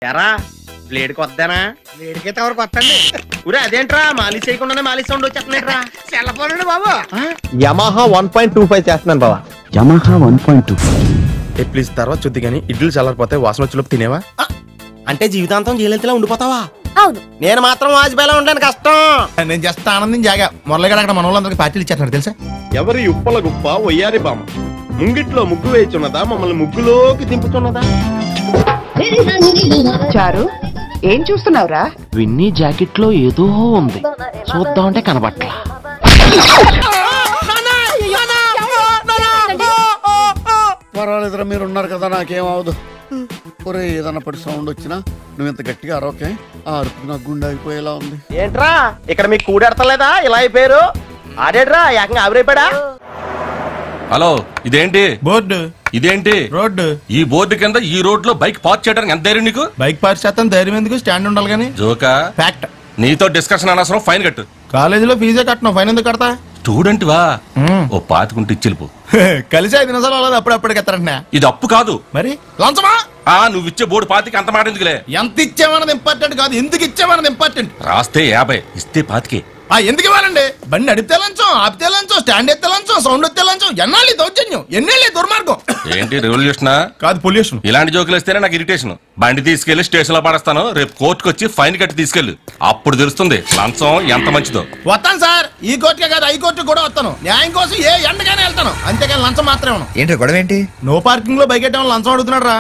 ఎరా బ్లేడ్ కొద్దానా? బ్లేడ్కైతే ఎవరు కొత్తండి? ఊరే అదేంట్రా మాలిష్ చేయకుండానే మాలిష్ సౌండ్ వచ్చేస్తున్నాయిట్రా. సెల్లపోనండి బాబు. యమహా 1.25 చేస్తున్నాను బావా. యమహా 1.25. ప్లీజ్ తర్వాత చూద్ది కానీ ఇడ్లు చల్లారిపోతే వాసన వచ్చేలోపు తినేవా? అంటే జీవితాంతం జైలెంతలా ఉండిపోతావా? అవును. నేను మాత్రం వాజ్పేయిలా ఉండడానికి కష్టం. నేను జస్ట్ ఆనందం జాగా మురళిగాడు అక్కడ మన వాళ్ళందరికీ పార్టీలు ఇచ్చేస్తున్నాడు తెలుసా? ఎవరి ఉప్పల గుప్ప ఒయ్యారి బామ్మ ముంగిట్లో ముగ్గు వేయుచున్నదా, మమ్మల్ని ముగ్గులోకి దింపుతున్నదా? చారు ఏం చూస్తున్నావురా? విన్నీ జాకెట్ లో ఏదో ఉంది, చూద్దామంటే కనబట్లా. పర్వాలేదురా, మీరు ఉన్నారు కదా, నాకేమవదు. ఒరే ఏదన్నా పడి సౌండ్ వచ్చినా నువ్వు ఇంత గట్టిగా అరవకే, ఆ అరుపు నాకు గుండె అయిపోయేలా ఉంది. ఏంట్రా ఇక్కడ మీకు కూడెడతలేదా? ఇలా అయిపోయారు. ఆడేడ్రా ఏకంగా ఆవిరైపోయాడా? హలో, ఇదేంటి బోర్డు? ఇదేంటి రోడ్డు? ఈ బోర్డు కింద ఈ రోడ్ లో బైక్ పార్క్ చేయడానికి ఎంత ధైర్యం నీకు? బైక్ పార్క్ చేస్తాను, ధైర్యం ఎందుకు? స్టాండ్ ఉండాలి కానీ. జోకా? ఫ్యాక్ట్. నీతో డిస్కషన్ అనవసరం, ఫైన్ కట్టు. కాలేజీలో ఫీజే కట్టను, ఫైన్ ఎందుకు కడతా? స్టూడెంట్ వా, ఓ పాతికుంటే ఇచ్చిల్పు. కలిసి 5 నిమిషాలు అవ్వలేదు, అప్పుడప్పుడు ఎత్తారంటున్నా. ఇది అప్పు కాదు. మరి లంచమా? నువ్వు ఇచ్చే బోర్డు పాతికి అంత మాట ఎందుకులే. ఎంత ఇచ్చామన్నది ఇంపార్టెంట్ కాదు, ఎందుకు ఇచ్చామన్నది ఇంపార్టెంట్. రాస్తే 50, ఇస్తే 25. ఎందుకు ఇవ్వాలండి? బండి నడిపితే లంచం, ఆపితే లంచం, స్టాండ్ ఎత్తే లంచం, సౌండ్ ఎత్తే లంచం. ఎన్నాళ్ళు దౌర్జన్యం, ఎన్నేళ్ళు దుర్మార్గం. ఏంటి రెవల్యూషనా? కాదు, పొల్యూషన్. ఇలాంటి జోకులు వస్తేనే నాకు ఇరిటేషన్. బండి తీసుకెళ్లి స్టేషన్ లో పడేస్తాను, రేపు కోర్టుకు వచ్చి ఫైన్ కట్టి తీసుకెళ్ళు. అప్పుడు తెలుస్తుంది లంచం ఎంత మంచిదో. వస్తాను సార్, ఈ కోర్టుకే కాదు హైకోర్టుకు కూడా వస్తాను. న్యాయం కోసం ఏ ఎండగానే వెళ్తాను, అంతేకాని లంచం మాత్రమే. ఏంటి గొడవ ఏంటి? నో పార్కింగ్ లో బైక్ ఎట్టడం లంచం అడుగుతున్నాడు రా.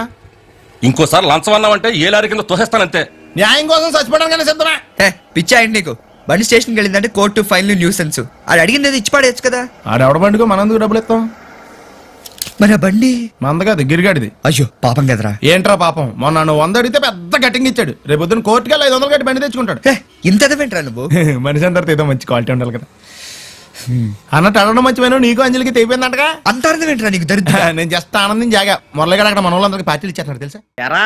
ఇంకోసారి లంచం అన్నావంటే ఏ లారీ కింద తోసేస్తానంతే. న్యాయం కోసం చచ్చిపోవడానికి సిద్ధమే. పిచ్చా ఏంటి నీకు? బండి స్టేషన్కి వెళ్ళిందంటే కోర్టు, ఫైన్లు, న్యూసెన్స్. అది అడిగింది ఇచ్చి పడేయచ్చు కదా. ఆడెవడ బండికో మనందుకు డబ్బులు ఇస్తాం. మరి ఆ బండి మంద కాదు, గిరిగాడిది. అయ్యో పాపం కదరా. ఏంట్రా పాపం? మొన్న నువ్వు 100 అడిగితే పెద్ద కటింగ్ ఇచ్చాడు. రేపు పొద్దున్న కోర్టుకి 500 కట్టి బండి తెచ్చుకుంటాడు. ఇంత ఎదవేంట్రా నువ్వు? మనిషి అందరితో ఏదో మంచి క్వాలిటీ ఉండాలి కదా. అన్నట్టు అడగడం మంచిపోయినా నీకు అంజలికి తెగిపోయిందంటగా. అంత అర్థమేంట్రా నీకు? దరిద్ర. నేను జస్ట్ ఆనందం జాగా మురళిగాడు అక్కడ మన వాళ్ళందరికీ పార్టీలు ఇచ్చేస్తున్నాడు తెలుసా? ఎరా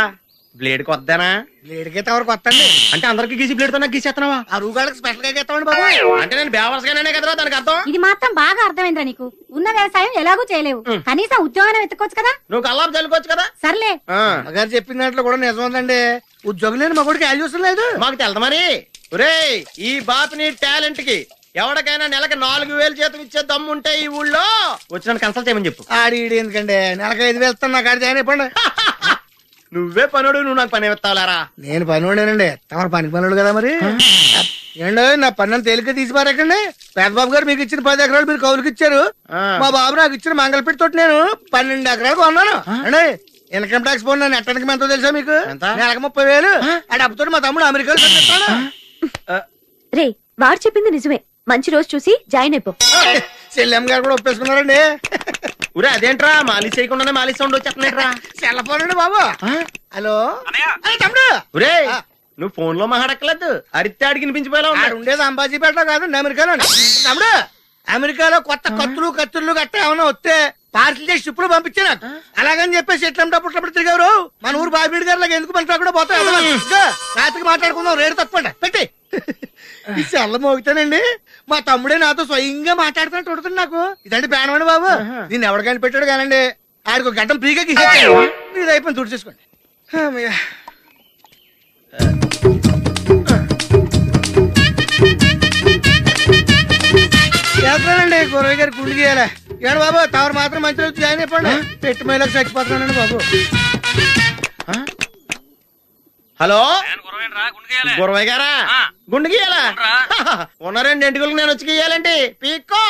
బ్లేడ్ కొద్దానా? బ్లేడ్కైతే ఎవరు కొత్తండి? అంటే అందరికి గీసి బ్లేడ్ తో నాకు గీసేస్తున్నావా? ఆ రూగాళ్ళకి స్పెషల్ గా గీస్తామండి బాబు. అంటే నేను బేవర్స్గానే కదరా దానికి అర్థం. ఇది మాత్రం బాగా అర్థమైందిరా నీకు. ఉన్న వ్యవసాయం ఎలాగూ చేయలేవు, కనీసం ఉద్యోగాన్ని వెతుక్కోవచ్చు కదా. నువ్వు కల్లాపు చల్లుకోవచ్చు కదా. సర్లే, గారు చెప్పిన దాంట్లో కూడా నిజం ఉందండి. ఉద్యోగం లేని మగడికి వాల్యూస్ లేదు. మాకు తెలదు మరి. ఒరేయ్, ఈ బాపిని టాలెంట్ కి ఎవరికైనా నెలకి 4000 జీతం ఇచ్చే దమ్ము ఉంటే ఈ ఊళ్ళో వచ్చి కన్సల్ట్ చేయమని చెప్పు. ఆడి ఎందుకండి, నెలకు 5,000 ఇస్తాను, నాకు ఆడి జాయిన్ అయిపోండి. నువ్వే పనుడు, నువ్వు నాకు పని ఎత్తావులారా? నేను పనివాడేనండి, తమరు పనికి పనుడు కదా. మరి ఏంటో నా పన్ను తేలిక తీసి పారేకండి. పెద్దబాబు గారు మీకు ఇచ్చిన 10 ఎకరాలు మీరు కౌలుకి ఇచ్చారు. మా బాబు నాకు ఇచ్చిన మంగళపెట్టి తోటి నేను 12 ఎకరాలు కొన్నాను అండి. ఇన్కమ్ ట్యాక్స్ పోను నన్ను ఎట్టడానికి ఎంతో తెలుసా మీకు? నెలకు 30,000. ఆ డబ్బుతో మా తమ్ముడు అమెరికాలో చదివిస్తాను. రే వాడు చెప్పింది నిజమే. మంచి రోజు చూసి జాయిన్ అయిపో. చెల్లెమ్మ గారు కూడా ఒప్పేసుకున్నారండి. ఊరే అదేంట్రా మాలిష్ చేయకుండానే మాలిష్ సౌండ్ వచ్చేస్తున్నాయిట్రా. సెల్లపోనండి బాబు. హలో తమ్ముడు. ఒరే నువ్వు ఫోన్ లో మాట్లాడక్కలేదు, అడితే అడిగి వినిపించిపోయేలా ఉండేది అంబాజీపేటలో కాదండి, అమెరికాలో. తమ్ముడు, అమెరికాలో కొత్త కత్తులు గట్ట ఏమైనా వస్తే పార్సల్ చేసి షిప్పులు పంపించే నాకు. అలాగని చెప్పేసి ఎట్లప్పుడు తిరిగారు. మన ఊరు బాబీడి గారు ఎందుకు పని కూడా పోతాయి. రాత్రికి మాట్లాడుకుందాం, రేటు తప్పండి పెట్టి. ఈ సెల్ల మోగుతానండి, మా తమ్ముడే నాతో స్వయంగా మాట్లాడుతున్నట్టు ఉంటుంది నాకు. ఇదండి పేనమండి బాబు, దీన్ని ఎవరికైనా పెట్టాడు కానండి. ఆడికి ఒక గంటం ఫ్రీగా గీసేస్తాడు. ఇది అయిపోయింది, తుడి చేసుకోండి. చేస్తానండి గురవయ్య గారు గుండు గీయాలి. ఏడు బాబు, తవరు మాత్రం మంచి రోజు జాయిన్ అయిపోండి. పెట్టి మైలకు చచ్చిపోతున్నానండి బాబు. హలో గురవయ్య గారా? గుండు గీయాలా? ఉన్న 2 ఎంటుకలకు నేను వచ్చి గీయాలండి. పీక్కో.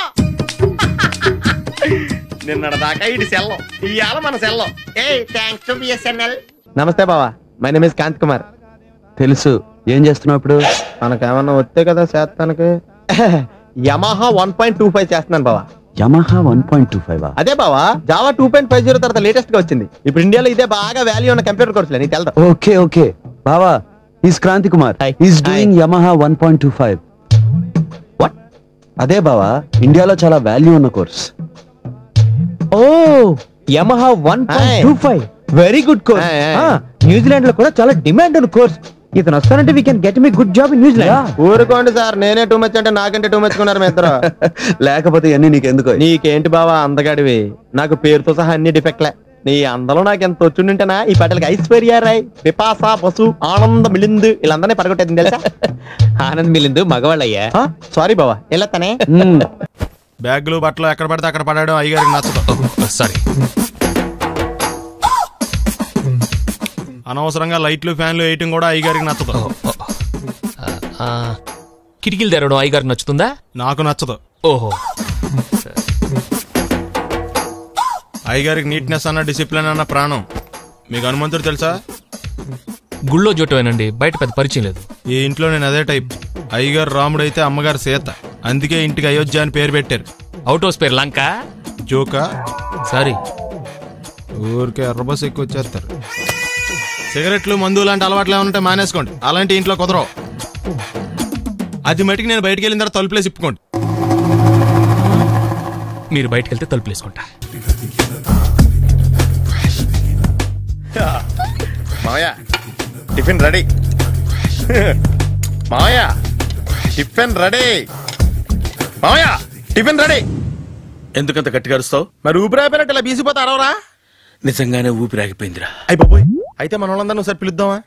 నిన్నటిదాకా ఇటు సెల్లం, ఇవాళ మన సెల్లం. Thanks to BSNL. నమస్తే బావా, my name is Kanth Kumar. తెలుసు. ఏం చేస్తున్నావు ఇప్పుడు? మనకేమన్నా వస్తే కదా చేస్తానికి. యమహా 1.25 చేస్తున్నాను బావా. యమహా 1.25. అదే బావా, జావా 2.50 తర్వాత లేటెస్ట్ గా వచ్చింది. ఇప్పుడు ఇండియాలో ఇదే బాగా వాల్యూ ఉన్న కంప్యూటర్ కోర్సులే, నీకు తెలుదా? ఓకే ఓకే బావా, is Kranti Kumar. Is doing Yamaha 1.25. What? అదే బావా, ఇండియాలో చాలా వాల్యూ ఉన్న course. Oh Yamaha 1.25 very good course. New Zealand లో కూడా చాలా డిమాండ్ ఉన్న కోర్స్. ఇతను వస్తానంటే we can get me good job in New Zealand. ఊరుకోండి సార్, నేనే టూ మచ్ అంటే నాకంటే టూ మచ్చుకున్నారు మీ ఇద్దరు. లేకపోతే అన్ని నీకెందుకు? నీకేంటి బావా అందగాడివి, నాకు పేరుతో సహా అన్ని డిఫెక్ట్లే. నీ అందరూ నాకు ఎంత వచ్చుంటేనా ఈ పాటలకి ఐశ్వర్య రాయ్, పిపాస బసు, ఆనంద్ మిలింద్ వీళ్ళందరినీ పడగొట్టేది తెలుసా? ఆనంద్ మిలిందు మగవాళ్ళయ్యా. సారీ బావా, వెళ్ళొస్తానే. బ్యాగులు బట్టలు ఎక్కడ పడితే అక్కడ పడాడు అయ్యగారికి నచ్చదు. సారీ. అనవసరంగా లైట్లు ఫ్యాన్లు వేయటం కూడా అయ్యగారికి నచ్చదు. కిటికీలు తెరవడం అయ్యగారికి నచ్చుతుందా? నాకు నచ్చదు. ఓహో. అయ్యగారికి నీట్నెస్ అన్న డిసిప్లిన్ అన్న ప్రాణం. మీకు హనుమంతుడు తెలుసా? గుళ్ళో జోటమేనండి, బయట పెద్ద పరిచయం లేదు. ఈ ఇంట్లో నేను అదే టైప్. అయ్యగారు రాముడు అయితే అమ్మగారు సీత, అందుకే ఇంటికి అయోధ్య అని పేరు పెట్టారు. అవుట్ హౌస్ పేరు లంక. జోకా? సారీ. ఊరికే ఎర్రబస్ ఎక్కువ వచ్చేస్తారు. సిగరెట్లు మందు లాంటి అలవాట్లు ఏమంటే మానేసుకోండి, అలాంటి ఇంట్లో కుదరవు. అది మటుకు నేను బయటికి వెళ్ళిన తర్వాత తలుపులేసి ఇప్పుకోండి. మీరు బయటకు వెళ్తే తలుపులు వేసుకుంటా. మావయ్య టిఫిన్ రెడీ. మావయ్య టిఫిన్ రెడీ. మావయ్య టిఫిన్ రెడీ. ఎందుకంత గట్టిగా అరుస్తావు? మరి ఊపిరాయిపోయినట్టు ఇలా బీసిపోతే అరవరా? నిజంగానే ఊపిరాగిపోయిందిరా. అయిపోయి అయితే మన వాళ్ళందరినీ ఒకసారి పిలుద్దామా?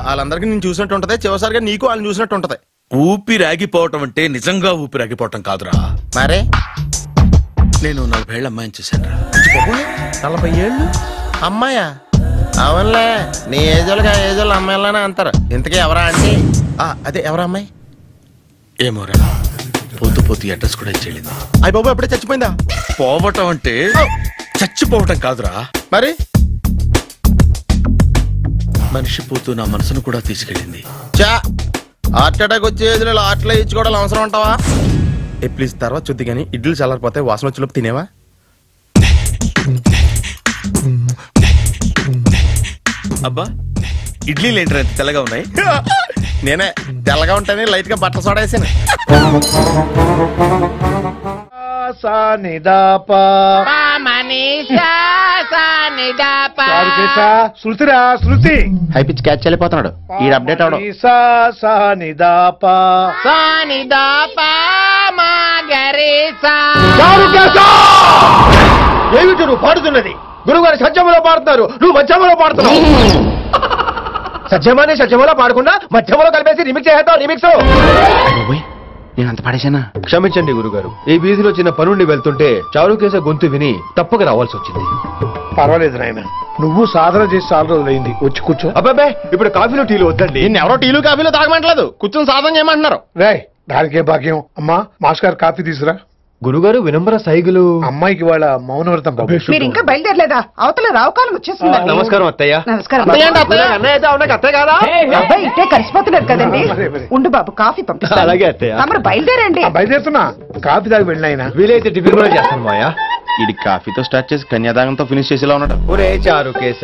వాళ్ళందరికీ నేను చూసినట్టు ఉంటది, చివరిసారిగా నీకు వాళ్ళని చూసినట్టు ఉంటది. ఊపిరాగిపోవటం అంటే నిజంగా ఊపిరాగిపోవటం కాదురా. మరే నేను 40 ఏళ్ల అమ్మాయిని చూశాను రా. 40 ఏళ్ళు అమ్మాయా? అవునులే, నీ ఏజోళ్ళకి ఆ ఏజోళ్ళు అమ్మాయిలానే అంటారు. ఇంతకీ ఎవరా అంటే? అదే ఎవరా అమ్మాయి? ఏమోరా, పోతూ పోతూ అడ్రస్ కూడా ఇచ్చేళ్ళింది. అయ్య బాబు ఎప్పుడే చచ్చిపోయిందా? పోవటం అంటే చచ్చిపోవటం కాదురా, మరి మనిషి పోతూ నా మనసును కూడా తీసుకెళ్ళింది. చా హార్ట్ అటాక్ వచ్చే ఏజ్లో ఆటలో ఇచ్చుకోవడం అవసరం ఉంటావా? ప్లీజ్ తర్వాత చూద్ది కానీ ఇడ్లీ చల్లారిపోతే వాసన వచ్చేలోపు తినేవా? అబ్బా, ఇడ్లీలు ఏంట్రా ఎంత తెల్లగా ఉన్నాయి? నేనే తెల్లగా ఉంటానే లైట్ గా బట్టలు సోడా వేసాను. శృతి హై పిచ్ క్యాచ్ వెళ్ళిపోతున్నాడు, ఈ అప్డేట్ అవడం. ఏమిటి నువ్వు పాడుతున్నది? గురుగారు సత్యములో పాడుతున్నారు, నువ్వు మధ్యములో పాడుతున్నావు. సత్యమానే సత్యములో పాడకుండా మధ్యములో కలిపేసి రిమిక్స్ చేస్తావు. రిమిక్స్ నేను అంత పాడేశానా? క్షమించండి గురుగారు, ఈ వీధిలో చిన్న పనుండి వెళ్తుంటే చారుకేశ గొంతు విని తప్పక రావాల్సి వచ్చింది. పర్వాలేదు నాయన, నువ్వు సాధన చేసి చాలా రోజులైంది, వచ్చి కూర్చో. అబ్బాబే ఇప్పుడు కాఫీలు టీలు వద్దండి. నేను ఎవరో టీలు కాఫీలు తాగమంటలేదు, కూర్చొని సాధన చేయమంటున్నారు. రాయ్ దానికే భాగ్యం. అమ్మా మాస్టర్ కాఫీ తీసురా. గురుగారు వినమ్ర సైగులు. అమ్మాయికి వాళ్ళ మౌనవ్రతం. మీరు ఇంకా బయలుదేరలేదా? అవతల రావుకాలం వచ్చేస్తుంది. నమస్కారం అత్తయ్య. నమస్కారం. అత్తయ్య కాదా? అబ్బాయి ఇట్టే కలిసిపోతున్నారు కదండి. ఉండు బాబు, కాఫీ పంపిస్తాను. అలాగే అత్తయ్య. తమరు బయలుదేరండి. బయలుదేరుతున్నా, కాఫీ తాగి వెళ్ళినాయన. వీలైతే టిఫిన్ కూడా చేస్తాను మాయా. ఇది కాఫీతో స్టార్ట్ చేసి కన్యాదానంతో ఫినిష్ చేసేలా ఉన్నాడు. ఒరే చారుకేశ,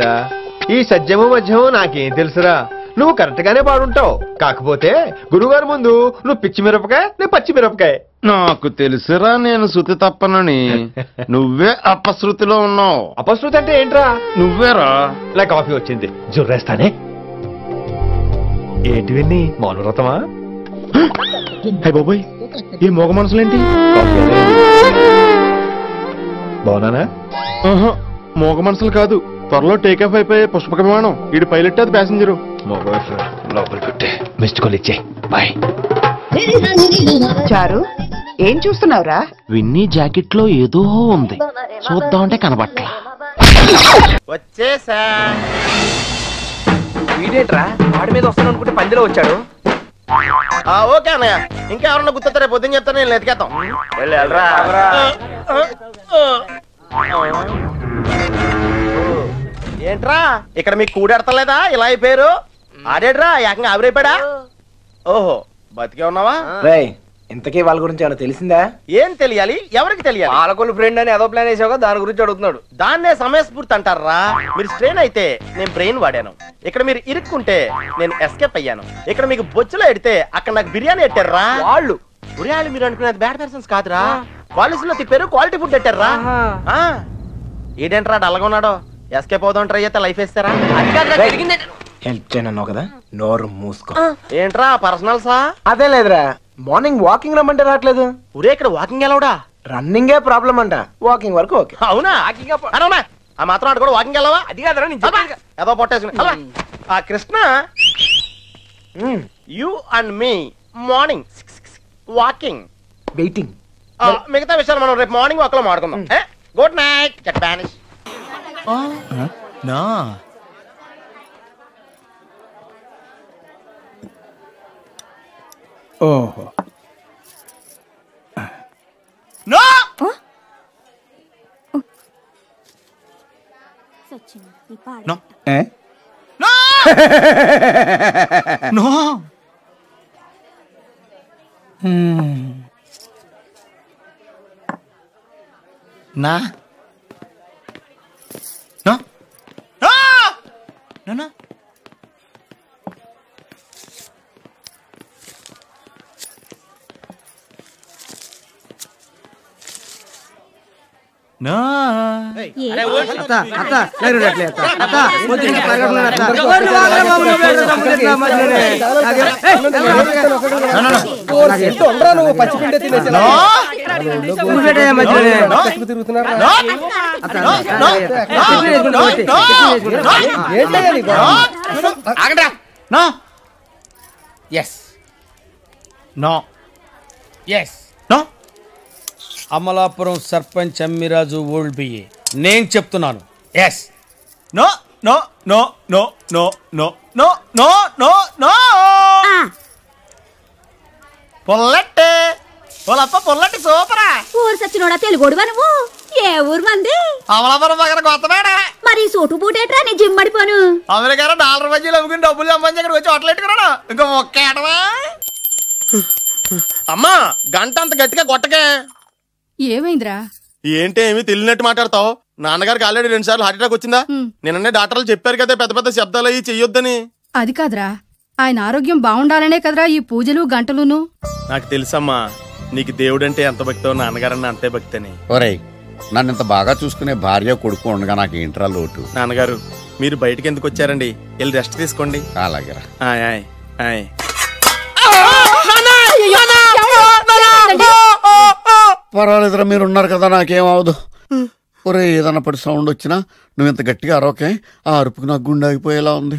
ఈ సత్యము మధ్యము నాకేం తెలుసురా? నువ్వు కరెక్ట్ గానే పాడుంటావు, కాకపోతే గురుగారు ముందు నువ్వు పిచ్చి మిరపకాయ, నేను పచ్చి మిరపకాయ. నాకు తెలుసురా నేను శృతి తప్పనని. నువ్వే అపశృతిలో ఉన్నావు. అపశృతి అంటే ఏంట్రా? నువ్వేరా. ఇలా కాఫీ వచ్చింది, జుర్రేస్తానే. ఏంటి విన్ని మౌనవ్రతమా? హై బాబోయ్, ఈ మోగ మనసులేంటి? బాగున్నానా? మోగ మనసులు కాదు, త్వరలో టేకాఫ్ అయిపోయే పుష్పక విమానం. ఈడు పైలట్, అది ప్యాసింజరు. లోపలికి మిస్డ్ కాల్ ఇచ్చే. బాయ్. చారు, ఏం చూస్తున్నావురా? విన్నీ జాకెట్ లో ఏదో ఉంది, చూద్దామంటే కనబట్ల. వచ్చేసా. వీడేట్రా వాడి మీద వస్తాను అనుకుంటే పందిలో వచ్చాడు. ఓకే అన్నయ్య, ఇంకా ఎవరన్నా గుర్తొస్తారే పొద్దున్న చెప్తాను, నేను ఎతికేద్దాం. ఏంట్రా ఇక్కడ మీకు కూడెడతలేదా? ఇలా అయిపోయారు. ఆడేడ్రా ఏకంగా ఆవిరైపోయాడా? ఓహో, బతికే ఉన్నావా? ఇంతకీ వాళ్ళ గురించి ఏమైనా తెలిసిందా? ఏం తెలియాలి? ఎవరికి తెలియాలి? పాలకొల్లు ఫ్రెండ్ అని ఏదో ప్లాన్ వేసావు, దాని గురించి అడుగుతున్నాడు. దాన్నే సమయస్ఫూర్తి అంటారా? మీరు స్ట్రెయిన్ అయితే నేను బ్రెయిన్ వాడాను, ఇక్కడ మీరు ఇరుక్కుంటే నేను ఎస్కేప్ అయ్యాను. ఇక్కడ మీకు బొచ్చులో ఎడితే అక్కడ నాకు బిర్యానీ ఎట్టారా వాళ్ళు. బిర్యానీ మీరు అనుకునేది బ్యాడ్ పర్సన్స్ కాదురా, క్వాలిటీలో తిప్పారు, క్వాలిటీ ఫుడ్ ఎట్టారా. ఏంటంటారా డల్గా ఉన్నాడో? ఎస్కేప్ అవుదాం ట్రై చేస్తే లైఫ్ వేస్తారా? హెల్ప్ చేయను అన్నావు కదా, నోరు మూసుకో. ఏంట్రా పర్సనల్సా? అదే లేదురా, మార్నింగ్ వాకింగ్ రమ్మంటే రావట్లేదు. ఊరే ఇక్కడ వాకింగ్ ఎలవడా? రన్నింగే ప్రాబ్లం అంట, వాకింగ్ వరకు ఓకే. అవునా? అరే ఆ మాత్రం అటు కూడా వాకింగ్ వెళ్ళవా? అది కాదురా ఏదో పొట్టేసుకుని. ఆ Krishna, you and me morning walking waiting. మిగతా విషయాలు మనం రేపు మార్నింగ్ వాక్ లో మాడుకుందాం. Good night. Get banish. నా ఓహో నో నో నో నా no no no No. Amalapuram sarpanch Ammiraju old BA నేను చెప్తున్నాను. Yes. No no no no no no no no no no. పొల్లట్టే పొలప్ప పొల్లట్టి సూపరా. ఊరు సచ్చినోడా తెలుగోడువా నువ్వు? ఏ ఊరు మంది? అమలాపురం పక్కన కొత్తపేట. మరి సోటు బూటేట్రా నీ జిమ్ పడిపోను. అమెరికా $1 బజ్జీలు అమ్ముకుని డబ్బులు సంపాదించి ఇక్కడికి వచ్చి హోటలెట్టుకున్నాడు. ఇంకా మొక్కేటవా? అమ్మా గంట అంత గట్టిగా కొట్టకే. ఏమైందిరా? ఏంటి ఏమి తెలియనట్టు మాట్లాడతావు? నాన్నగారికి ఆల్రెడీ 2 సార్లు హార్ట్ అటాక్ వచ్చిందా? నిన్ననే డాక్టర్లు చెప్పారు కదా పెద్ద పెద్ద శబ్దాలు అయ్యి చెయ్యొద్దని. అది కాదురా, ఆయన ఆరోగ్యం బాగుండాలనే కదరా ఈ పూజలు గంటలును. నాకు తెలుసమ్మా, నీకు దేవుడంటే ఎంత భక్తో నాన్నగారన్న అంతే భక్తి అని. ఒరేయ్, నన్ను ఇంత బాగా చూసుకునే భార్య కొడుకు ఉండగా నాకు ఏంట్రా లోటు? నాన్నగారు మీరు బయటకి ఎందుకు వచ్చారండి? వెళ్ళి రెస్ట్ తీసుకోండి. అలాగే. పర్వాలేదురా, మీరు ఉన్నారు కదా, నాకేం అవదు. ఒరే, ఏదన్నా పడి సౌండ్ వచ్చినా నువ్వు ఇంత గట్టిగా అరవకే. ఆ అరుపుకి నాకు గుండె ఆగిపోయేలా ఉంది.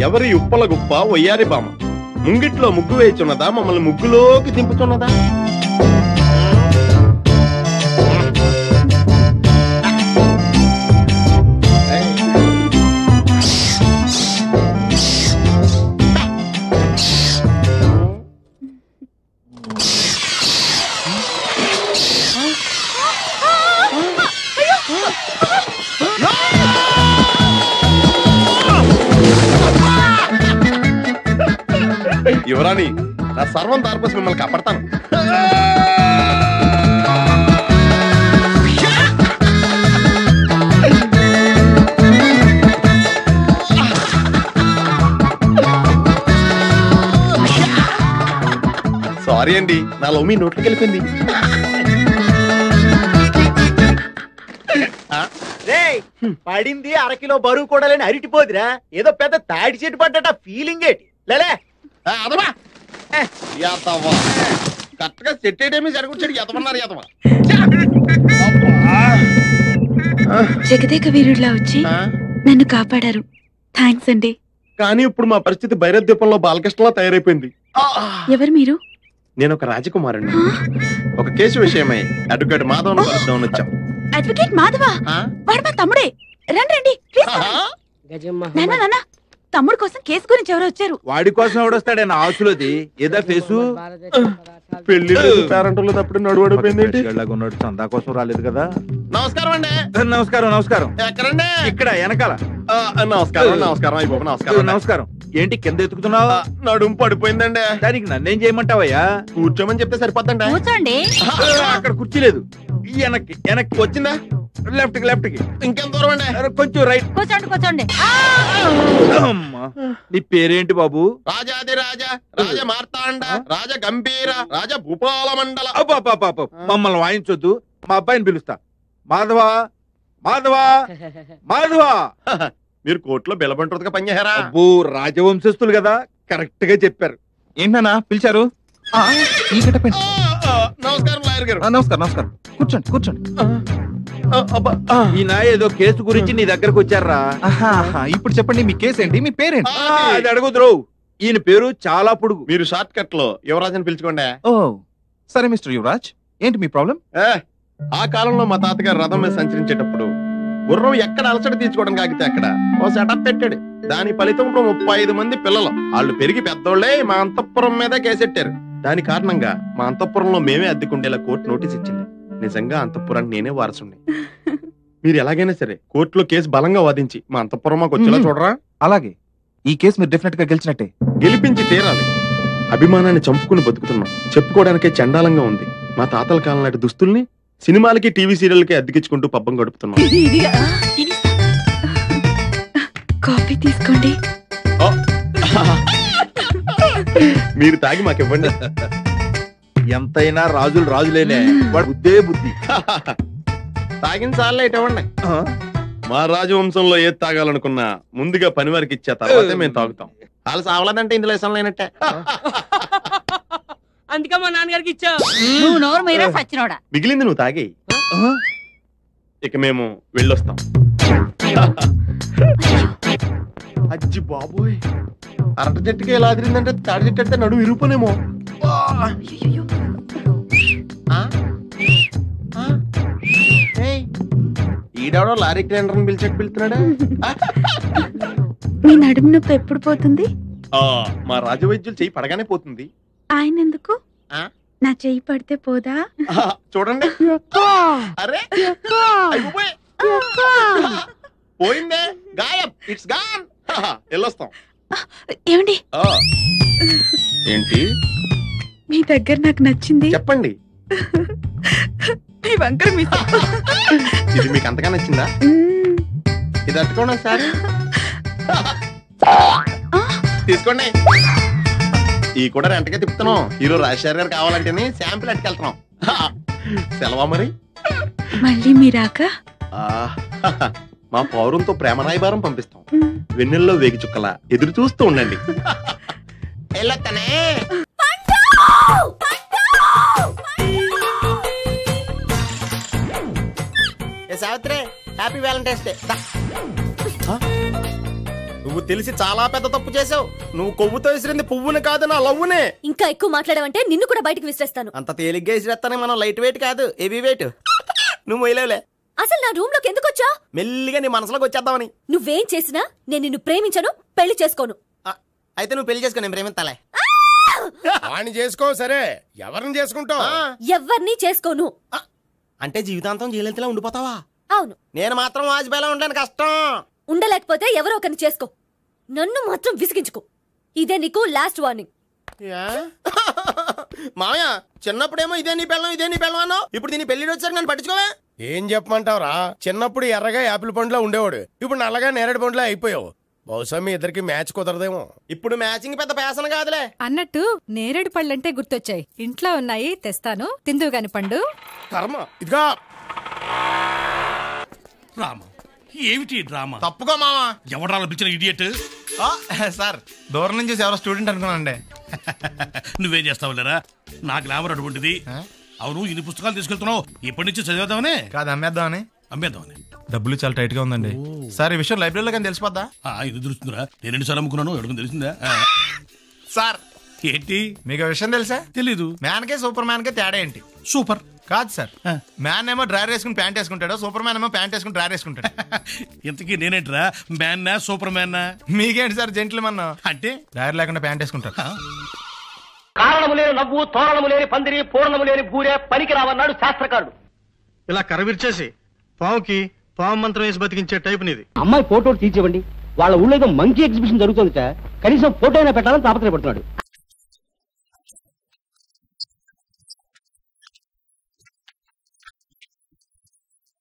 ఎవరి ఉప్పల గుప్ప ఒయ్యారి బామ్మ ముంగిట్లో ముగ్గు వేయుచున్నదా? మమ్మల్ని ముగ్గులోకి దింపుతున్నదా? యువరాణి, నా సర్వం దారిపోసి మిమ్మల్ని కాపాడతాను. సారీ అండి, నా లవ్ మీ నోట్లోకి వెళ్ళిపోయింది. పడింది 1/2 కిలో బరువు కూడా లేని అరిటిపోదిరా. ఏదో పెద్ద తాడి చెట్టు పడ్డట ఫీలింగ్ ఏంటి? లేలే అదమా కరెక్ట్ గా సెట్ అయ్యేమీ జరుగుచ్చాడు. ఎతమన్నారు ఎతమా జగదేక వీరుడిలా వచ్చి నన్ను కాపాడారు. థ్యాంక్స్ అండి. కానీ ఇప్పుడు మా పరిస్థితి భైరద్వీపంలో బాలకృష్ణలా తయారైపోయింది. ఎవరు మీరు? నేను ఒక రాజకుమారుని. ఒక కేసు విషయమై అడ్వకేట్ మాధవ్ కలుద్దామని వచ్చాం. అడ్వకేట్ మాధవా? వాడు మా తమ్ముడే. రండి రండి. తమ్ముడు కోసం కేసు గురించి ఎవరో వచ్చారు. వాడి కోసం ఎవడొస్తాడే? నా ఆసులోది ఏదో ఫేసు పెళ్లి పేరంటలో తప్పుడు నడువడిపోయింది. చందా కోసం రాలేదు కదా. నమస్కారం అండి. నమస్కారం. నమస్కారం. ఎక్కడండి? ఇక్కడ వెనకాల. నమస్కారం. నమస్కారం. అయిపోయి నమస్కారం. నమస్కారం. ఏంటి కింద ఎత్తుకుతున్నావు? నడుము పడిపోయిందండి. దానికి నన్నేం చేయమంటావయ్యా? కూర్చోమని చెప్తే సరిపోద్దండి. కూర్చోండి. అక్కడ కుర్చీ లేదు. వెనక్కి వెనక్కి వచ్చిందా? లెఫ్ట్ కి లెఫ్ట్ కి ఇంకెంత దూరం అండి? కొంచెం రైట్. కూర్చోండి కూర్చోండి. అమ్మా, నీ పేరేంటి బాబు? రాజాది రాజా, రాజ మార్తాండ, రాజ గంభీర, రాజ భూపాల మండల. అబ్బా, మమ్మల్ని వాయించొద్దు, మా అబ్బాయిని పిలుస్తా. మాధవా మాధవా మాధవా. మీరు కోర్టులో బెలబంటుగా పనిచేశారా? అబ్బో, రాజవంశస్థులు కదా, కరెక్ట్ గా చెప్పారు. ఏంటన్నా పిలిచారు? నమస్కారం లాయర్ గారు. నమస్కారం కూర్చోండి కూర్చోండి. ఈయన ఏదో కేసు గురించి నీ దగ్గరకు వచ్చారా? ఇప్పుడు చెప్పండి, మీ కేసు ఏంటి, మీ పేరేంటి? అది అడుగుద్రు. ఈయన పేరు చాలా పొడుగు. మీరు షార్ట్ కట్ లో యువరాజ్ అని పిలుచుకోండి. ఓ సరే మిస్టర్ యువరాజ్, ఏంటి మీ ప్రాబ్లం? ఆ కాలంలో మా తాతగారు రథం మీద సంచరించేటప్పుడు గుర్రం ఎక్కడ అలసట తీర్చుకోవడం కాగితే అక్కడ ఓ సెటప్ పెట్టాడు. దాని ఫలితం ఇప్పుడు 35 మంది పిల్లలు. వాళ్ళు పెరిగి పెద్దోళ్లే మా అంతఃపురం మీద కేసెట్టారు. దాని కారణంగా మా అంతఃపురంలో మేమే అద్దెకుండేలా కోర్టు నోటీస్ ఇచ్చింది. నిజంగా అంతఃపురానికి నేనే వారసుండి. మీరు ఎలాగైనా సరే కోర్టులో కేసు బలంగా వాదించి మా అంతఃపురం మాకు వచ్చేలా చూడరా? అలాగే, ఈ కేసు మీరు డెఫినెట్ గా గెలిచినట్టే. గెలిపించి తీరాలి. అభిమానాన్ని చంపుకుని బతుకుతున్నాం. చెప్పుకోవడానికే చండాలంగా ఉంది. మా తాతల కాలం నాటి దుస్తుల్ని సినిమాలకి టీవీ సీరియల్కి అద్దెకించుకుంటూ పబ్బం గడుపుతున్నాం. కాఫీ తీసుకోండి. మీరు తాగి మాకు ఇవ్వండి. ఎంతైనా రాజులు రాజులేనే, వాడు బుద్ధే బుద్ధి. తాగిన చాలే ఇవ్వండి. మా రాజవంశంలో ఏది తాగాలనుకున్నా ముందుగా పని వారికి ఇచ్చే తర్వాతే మేము తాగుతాం. వాళ్ళు సావలేదంటే ఇందులో ఇష్టం లేనట్టే. అందుకే మా నాన్నగారికి ఇచ్చావు. నువ్వు నోరు మీరా సచ్చినోడా. మిగిలింది నువ్వు తాగి. ఇక మేము వెళ్ళొస్తాం. అజ్జి బాబోయ్, అరటి చెట్టుకి ఎలా అదిరిందంటే తాడి చెట్టు అయితే నడుము ఇరుపునేమో. ఈడవడో లారీ క్లీనర్ పిలిచేట్టు పిలుతున్నాడా? మీ నడుము నొప్పి ఎప్పుడు పోతుంది? మా రాజవైద్యులు చెయ్యి పడగానే పోతుంది. ఆయన ఎందుకు? నా చెయ్యి పడితే పోదా? చూడండి. అరే పోయిందే, గాయం. It's gone. వెళ్ళొస్తాం. ఏమండి, ఏంటి మీ దగ్గర నాకు నచ్చింది. చెప్పండి. మీ వంకర మీసం. ఇది మీకు అంతగా నచ్చిందా? ఇది అట్టుకోండి సార్. తీసుకోండి. ఈ కూడా రెంటగా తిప్పుతున్నాం. హీరో రాజశేఖర్ గారు కావాలంటేనే శాంపిల్ అట్టుకెళ్తున్నాం. సెలవా మరి? మళ్ళీ మీరాక మా పౌరంతో ప్రేమ రాయబారం పంపిస్తాం. వెన్నెల్లో వేగి చుక్కల ఎదురు చూస్తూ ఉండండి. Savitri, happy Valentine's day. నువ్వు తెలిసి చాలా పెద్ద తప్పు చేసావు. నువ్వు కొవ్వుతో విసిరింది పువ్వుని కాదు, నా లవ్వునే. ఇంకా ఎక్కువ మాట్లాడావంటే నిన్ను కూడా బయటకు విసిరేస్తాను. అంత తేలిగ్గా విసిరేస్తానే. మనం లైట్ వెయిట్ కాదు, హెవీ వెయిట్. నువ్వు మొయ్యలేవులే. అసలు నా రూమ్ లోకి ఎందుకు వచ్చా? మెల్లిగా నీ మనసులోకి వచ్చేద్దామని. నువ్వేం చేసినా నేను నిన్ను ప్రేమించను, పెళ్లి చేసుకోను. అయితే నువ్వు పెళ్లి చేసుకో, నేను ప్రేమిస్తాలే. వాణ్ణి చేసుకో. సరే, ఎవరిని చేసుకుంటావు? ఎవరిని చేసుకోను. అంటే జీవితాంతం జయలలితలా ఉండిపోతావా? అవును. నేను మాత్రం వాజ్పేయిలా ఉండడానికి కష్టం. ఉండలేకపోతే ఎవరో ఒకరిని చేసుకో, నన్ను మాత్రం విసిగించుకో. ఇదే నీకు లాస్ట్ వార్నింగ్. మామయ్య, చిన్నప్పుడేమో ఇదే నీ పెళ్ళం ఇదే నీ పెళ్ళం అన్నావు. ఇప్పుడు దీని పెళ్లి వచ్చాక నన్ను పట్టించుకోవే. ఏం చెప్పమంటావురా? చిన్నప్పుడు ఎర్రగా యాపిల్ పండులో ఉండేవాడు, ఇప్పుడు నల్లగా నేరేడు పండులో అయిపోయావు. బహుశా మీ ఇద్దరికి మ్యాచ్ కుదరదేమో. ఇప్పుడు మ్యాచింగ్ పెద్ద ఫ్యాషన్ కాదులే. అన్నట్టు నేరేడు పళ్ళంటే గుర్తొచ్చాయి. ఇంట్లో ఉన్నాయి, తెస్తాను, తిందువు గాని పండు. కర్మ. ఇదిగా రామా, ఏమిటి డ్రామా? తప్పుకో మావా. ఎవడా పిలిచిన ఇడియట్? సార్, దూరం నుంచి ఎవరో స్టూడెంట్ అనుకున్నానండి. నువ్వేం చేస్తావు లేరా? నా గ్లామర్ అటువంటిది. అవును, ఇన్ని పుస్తకాలు తీసుకెళ్తున్నావు, ఇప్పటి నుంచి చదివేద్దామనే కాదు, అమ్మేద్దామని. అమ్మేద్దామని. డబ్బులు చాలా టైట్ గా ఉందండి సార్. ఈ విషయం లైబ్రరీలో కానీ తెలిసిపోద్దా? ఇది తెలుస్తుందిరా. నేను 2 సార్లు అమ్ముకున్నాను, ఎవరికి తెలిసిందా? సార్ ఏంటి మీకు విషయం తెలుసా? తెలీదు. మ్యాన్ కే సూపర్ మ్యాన్ కే తేడా ఏంటి? సూపర్ కాదు సార్, మ్యాన్ ఏమో డ్రైర్ వేసుకుని ప్యాంట్ వేసుకుంటాడు, సూపర్ మ్యాన్ ఏమో ప్యాంట్ వేసుకుని డ్రైర్ వేసుకుంటాడు. ఇంతకీ నేనేంట్రా, మ్యాన్నా సూపర్ మ్యాన్నా? మీకేంటి సార్ జెంట్లమన్ అంటే డ్రైర్ లేకుండా ప్యాంట్ వేసుకుంటారు. కారణము లేని నవ్వు, తోరణము లేని పందిరి, పూర్ణము లేని బూరే పనికి రావన్నాడు శాస్త్రకారుడు. ఇలా కరవిర్చేసి పావుకి పావు మంత్రం వేసి బతికించే టైప్ నీది. అమ్మాయి ఫోటో తీర్చివ్వండి. వాళ్ళ ఊళ్ళో ఏదో మంకీ ఎగ్జిబిషన్ జరుగుతుందిట, కనీసం ఫోటో అయినా పెట్టాలని తాపత్రయపడుతున్నాడు.